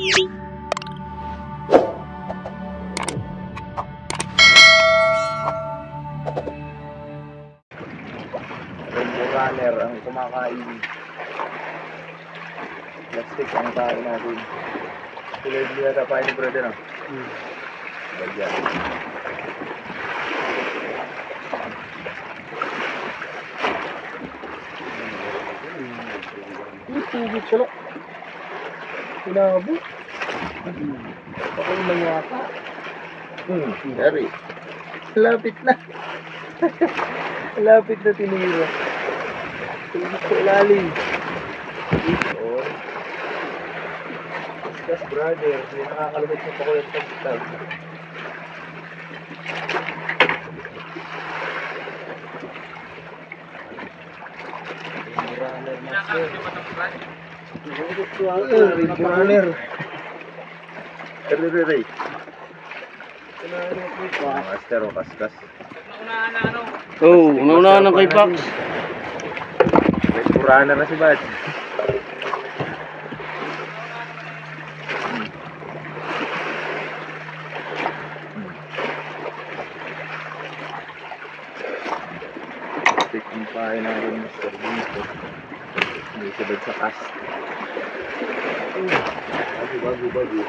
Rainbow runner ang kumakain. Plastic ang kain natin. Tulad nila tapain ni brother, no? Bagyan. Tubig siya. Pinabo. Pakay lang yata. Dari. Lapit na. Lapit na tinira. Tubig sa ilalim. Oh. Discuss brother. Hindi nakakalabit mo pa ko yung tag-tag. Runner master. Runner. Ray. Master o kaskas. Oh, una-una ng kay Pax. Runner na si Bad. Taking pahay natin Master dito. May sabad sa cast. Bago.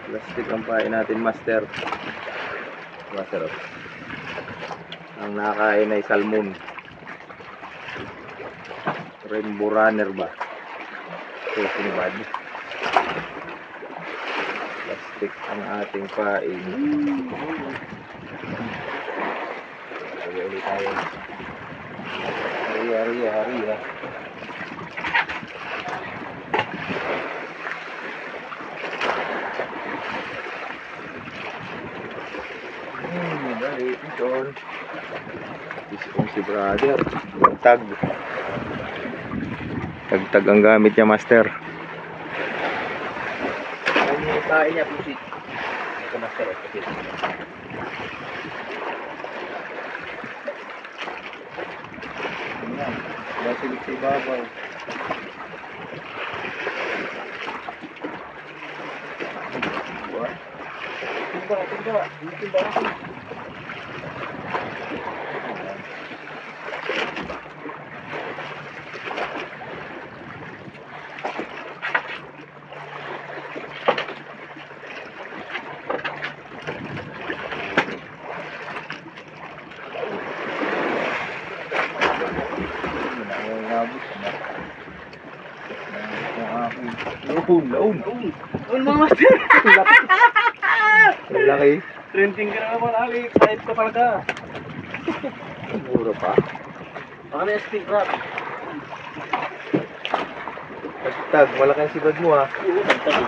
Plastic ang pahay natin Master. Masarap. Ang nakakain ay salmon. Rainbow runner ba? So, sinibad. Plastic ang ating pain. Lagay ulit tayo. Hari ha. Dali, piton. Isikong si brother. Tag. Tag ang gamit niya, Master. Ano yung kain niya, pusit? Ito, Master. Pusit. Ayan. Basilig sa ibabaw. Tingga. Laon mga Master. Ang laki. Trending ka na naman, Alex. Sahip ka pala ka. Mura pa. Baka na stick wrap. Tag, malaki ang sibad mo ha. Oo, tagtag.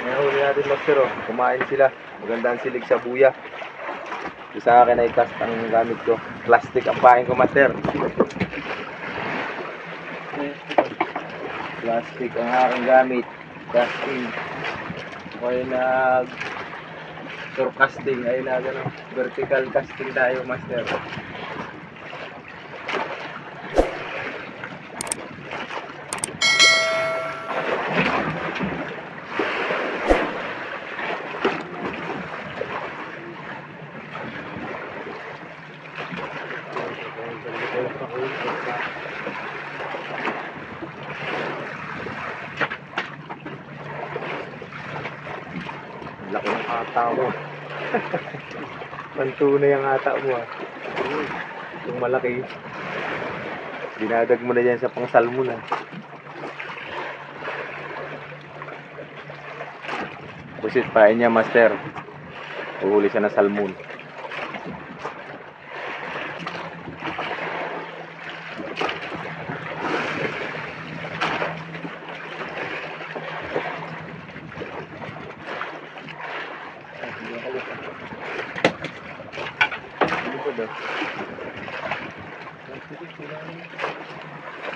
Nahuli natin Master oh. Kumain sila. Maganda ang silig sa buya. Sa akin ay cast ang gamit ko. Plastic ang pain ko Master. Plastic ang aking gamit. Casting. Okay nag surcasting ay na ano, vertical casting tayo Master. Laki ng ata mo. Pantunay ang ata mo ah. Yung malaki. Dinadag mo na yan sa pang salmon ah. Pusit pain niya Master. Uhuli siya na salmon.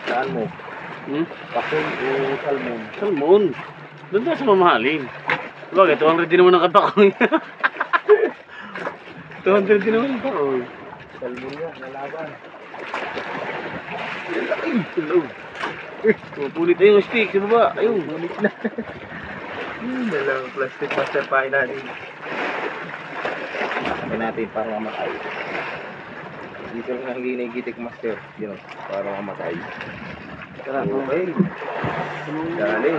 Saan mo? Pakul o salmon? Salmon. Doon tayo sa mamahalin. Bagay, 200 din naman ang kapakoy. 200 din naman ang kapakoy. Salmon yan, nalaban. Hello. Pupulit na yung stick sa baba. Ayun. Ulit na. Dalang plastic master pain natin. Sabi natin para mamatay. Dito lang ang ginigitik master. Yun, para mamatay. Tara, Okay. Dali.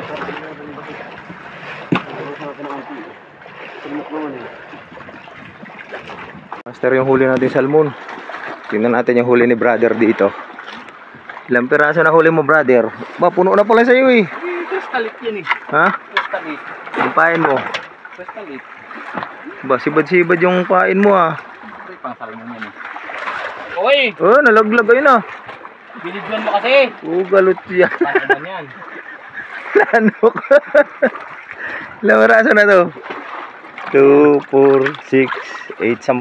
Master, yung huli natin salmon. Tingnan natin yung huli ni brother dito. Ilang piraso na huli mo, brother? Ba, puno na pala sa'yo eh. Kristalit yan eh. Ha? Kristalit. Yung pain mo. Kristalit. Ba, sibad-sibad yung pain mo ah. Ito yung pang salmon yan eh. Okay. Oh, nalaglag ayun ah. Binidwan mo kasi. Oh, galot yan. Paano yan? Lanok. Ilang piraso na to? 2, 4, 6, 8, 10.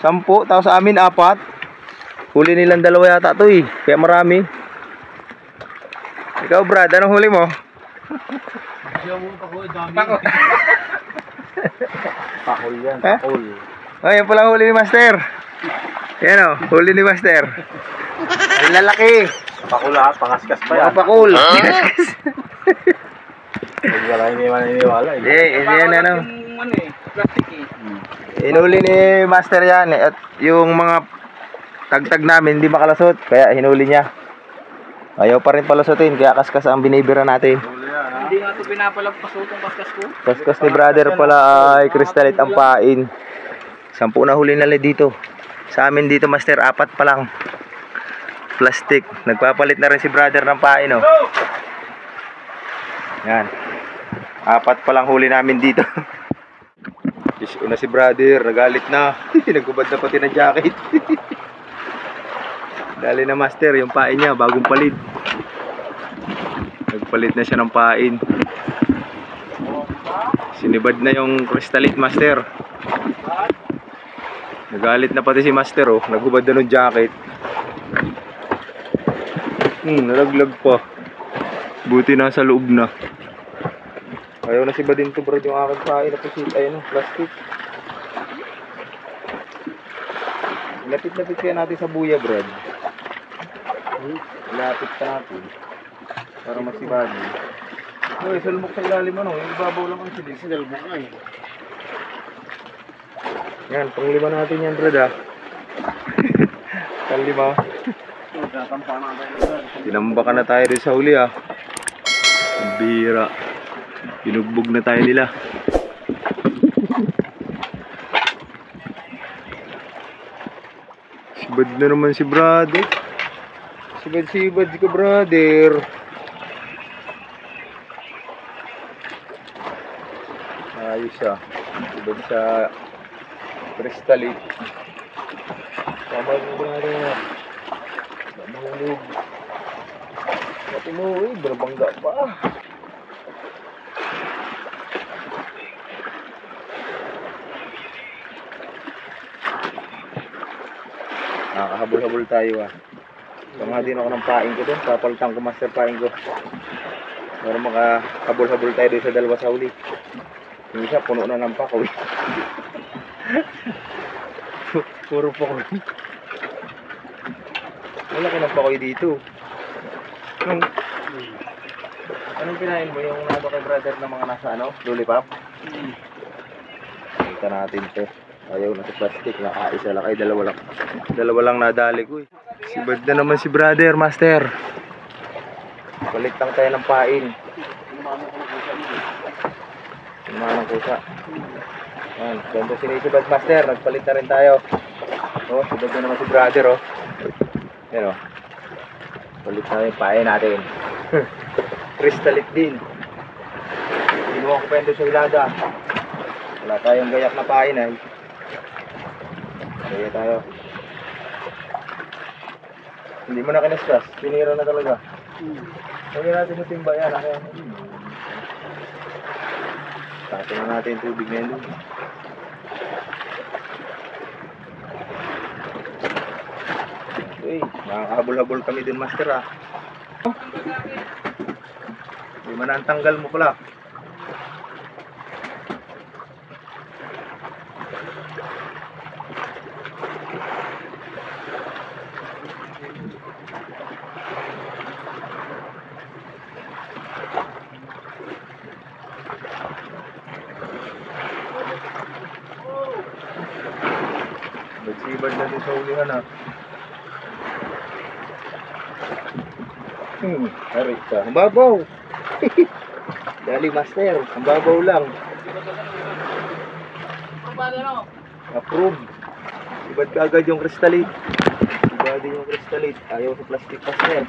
10, tapos sa amin 4. Huli nilang 2 yata to eh. Kaya marami. Ikaw, Brad, anong huli mo? Pakol. Pakol yan. Ha? Pakol. Oh, yan pala huli ni Master. Yan o, huli ni Master. Ang lalaki. Pakol ha, pangaskas pa yan. Pakul. Wala hindi maniniwala eh. Yan ano. Yung ano eh, plastic eh. Hinuli ni Master yan eh. At yung mga tagtag namin hindi makalusot. Kaya hinuli niya. Ayaw pa rin palusutin. Kaya kaskas ang binibira natin. Hindi nga ito pinapalagpas itong kaskas ko. Kaskas ni brother pala ay kristalit ang pain. 10 na huli nila dito. Sa amin dito, Master, 4 pa lang. Plastic. Nagpapalit na rin si brother ng pain oh. Yan. 4 pa lang huli namin dito. Isko na si brother, nagalit na. Nagubad na pati ng jacket. Dali na, Master, yung pain niya, bagong palit. Nagpalit na siya ng pain. Sinibad na yung kristalit, Master. Nagalit na pati si Master oh, nagubad na ng jacket. Nalaglag pa. Buti nasa loob na. Ayaw na si Badin to, bro, yung aking pain na pusit. Ayun, plastic. Lapit-lapit kaya natin sa buya, Brad. Lapit ka natin. Para masibagi. Uy, salmok sa ilalim ano, yung ibabaw lang ang silig. Sinalbok nga eh. Yan, pang-5 natin yan, Brad ah. Pang-5. Tinambakan na tayo rin sa huli ah. Ang bira. Pinugbog na tayo nila. Sibad na naman si brother. Sibad-sibad ka, brother. Ayos ah. Sibad sa kristalit. Tama mo, brother. Mahulog. Pati mo, berbangga pa. Nakakahabol-habol tayo ah. Tama din ako ng pain ko doon. Papalitan ko, Master, pain ko. Para makahabol-habol tayo doon sa 2 sa huli. Yung isa, puno na ng pakoy. Puro pakoy. Wala ko ng pakoy dito. Anong pinain mo? Yung nado kay brother ng mga nasa ano? Lollipop? Kita natin to. Ayaw na sa plastic. Nakaisa lang. Ay, 2 lang. 2 lang nadali ko eh. Sibad na naman si brother, Master. Palit lang tayo ng pain. Tumahan ng kusa. Yan. Ganda sinisibad, Master. Nagpalit na rin tayo. Oh, sibad na naman si brother oh. Yan oh. Palit na yung pain natin. Kristalit din. Ginuha ko pa yun doon sa ilada. Wala tayong gayak na pain ay. Kaya tayo. Hindi mo na kinaskas. Pinira na talaga. Kaya natin yung timba yan. Tatin na natin yung tubig na yun. Okay. Nakakahabol-habol kami dun, Master ah. Hindi man ang tanggal mo pala. Nagsibad na din sa ulihan ha. Aray ka. Ang babaw. Dali master. Ang babaw lang. Approve. Ibad ka agad yung crystallite. Ibadin yung crystallite. Ayaw sa plastic master.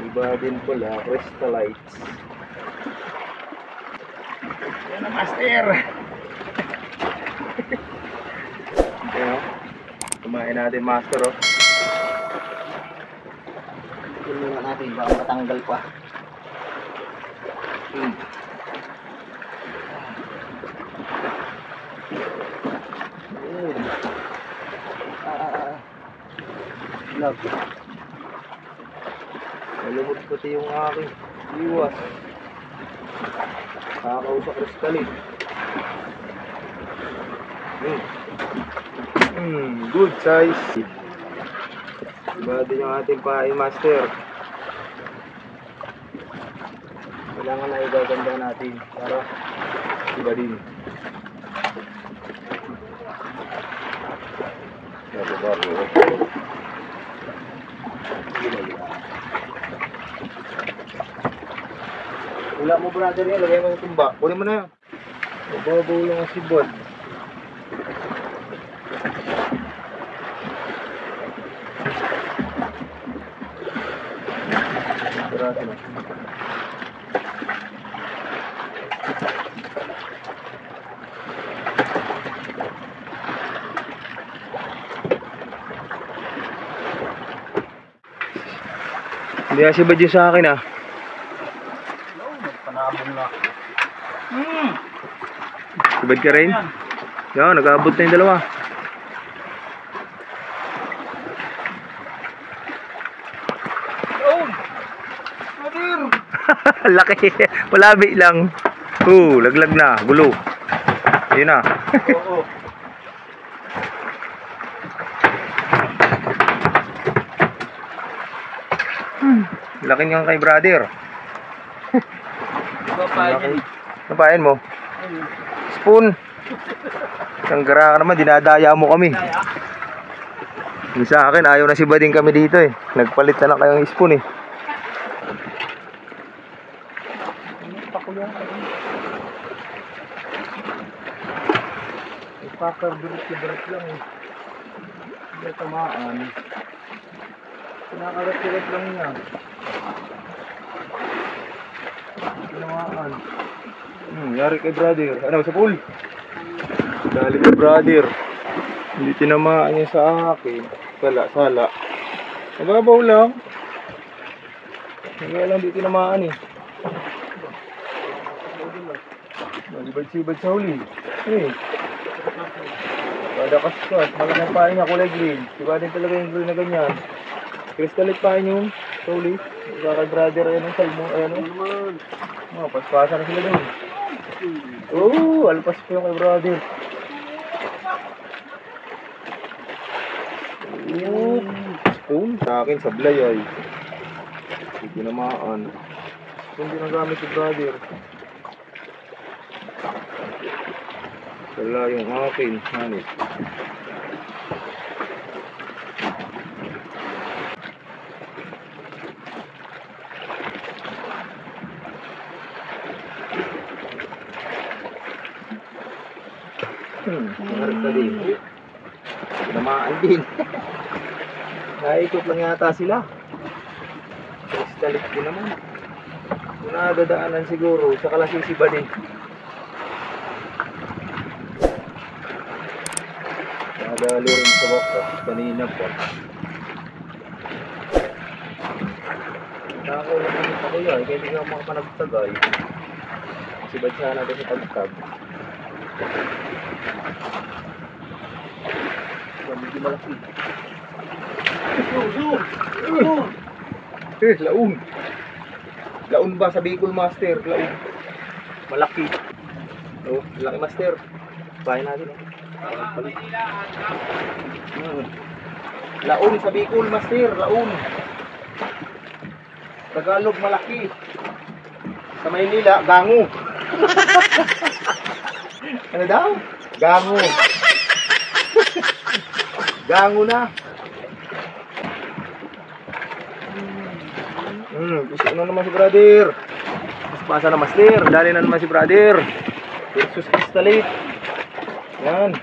Ibadin pala crystallites. Yan na master. Ayan o. Kumain natin master o. Tingnan natin baka matanggal pa. Love. Malumot pati yung aking iwas. Kakaw sa crystalline. Good size. Iba din yung ating pain master. Kailangan na igaganda natin para iba din. Wala mo brother yan, lagay mo yung tumba. Kunin mo na yan. Mababaw lang ang sibod. Brother na. Hindi kasi ba dyan sa akin ah? Panabong na. Sibad ka rin? Yan, nag-aabot na yung dalawa. Laki. Palabi lang. Laglag na. Gulo. Yun na. Oo. Laki niyang kay brother. Napain mo? Spoon. Ang gara ka naman, dinadaya mo kami. Yung sa akin, ayaw na si Bading kami dito eh. Nagpalit na lang kayong spoon eh. Ipakar-birit-birit lang eh. Hindi tamaan. Pinakarat-birit lang niya. Tinamaan. Yari kay brother. Ano, sa pool? Dali kay brother. Hindi tinamaan niya sa akin. Sala. Mababaw lang. Kaya lang di tinamaan eh. Malibad-sibad sa huli. Kada kaskas. Malaking pain niya kulay green. Diba din talaga yung green na ganyan. Crystallite pain yung sa huli. Ika kay brother. Ayan ang salmo. Ayan o. Paspasan na sila doon. Alpas ko yung kay brother. Spoon. Sa akin, sablay ay. Hindi tinamaan. Kung ginagamit si brother. Wala yung akin. Hanit. Nangarap ka din. Tinamaan din. Naikot lang yata sila. Crystallite din naman. Kung nadadaanan siguro, sa kalasisiba din. Nadali rin sa wakas. Kanina pa. Nakakulang ako yan. Kaya hindi ka makapanagtagay. Sibad sana natin sa pagtag. Medyo malaki. Laun. Laun ba sa Bicol Master? Laun. Malaki. Malaki Master. bahay natin. Laon sa Bicol, Master. Laon. Tagalog, malaki. Sa Maynila, gango. Ano daw? Gango. Gango na. Gusto na naman si brother. Pasa na Master. Dali na naman si brother. Versus Crystalite. Yan.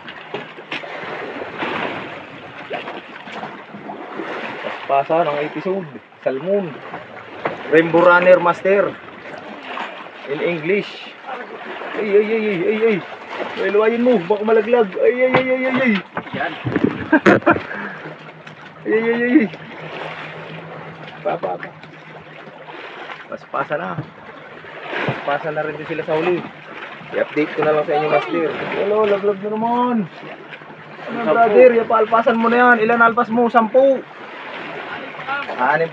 Pasa ng episode. Salmon. Rainbow Runner Master. In English. Ay, ay, ay, ay, ay, ay. Ay, luwayin mo. Baka malaglag. Ay, ay, ay, ay, ay, ay. Yan. Ay, ay, ay, ay. Pa. Pasa na. Pasa na rin din sila sa huli. I-update ko na lang sa inyo, Master. Hello, laglag na naman. Ano, brother? Alpasan mo na yan. Ilan alpas mo? 10. 6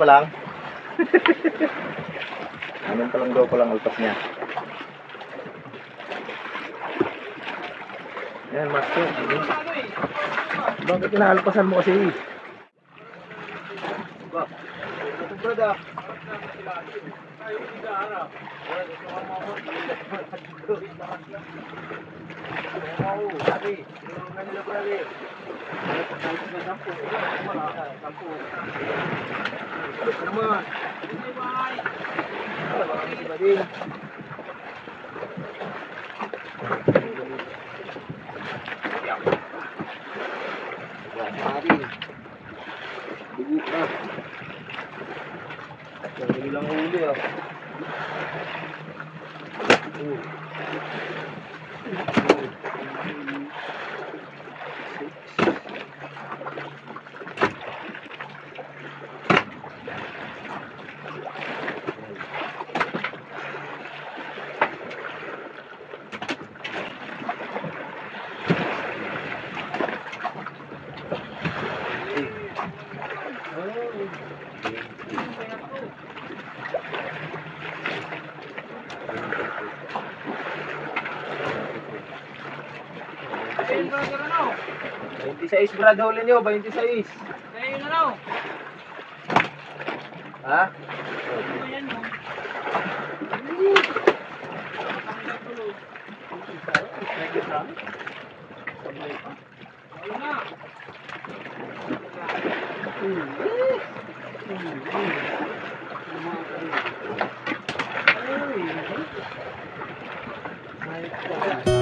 pa lang. 6 pa lang daw palang alpas niya. Yan, Master. Bakit inaalpasan mo kasi? Ito, brother. Hindi lang huli ah. Ano? 26 brad huli nyo, 26. Kaya yun ano? Ha? Ano yan mo? Ayun na. Ay,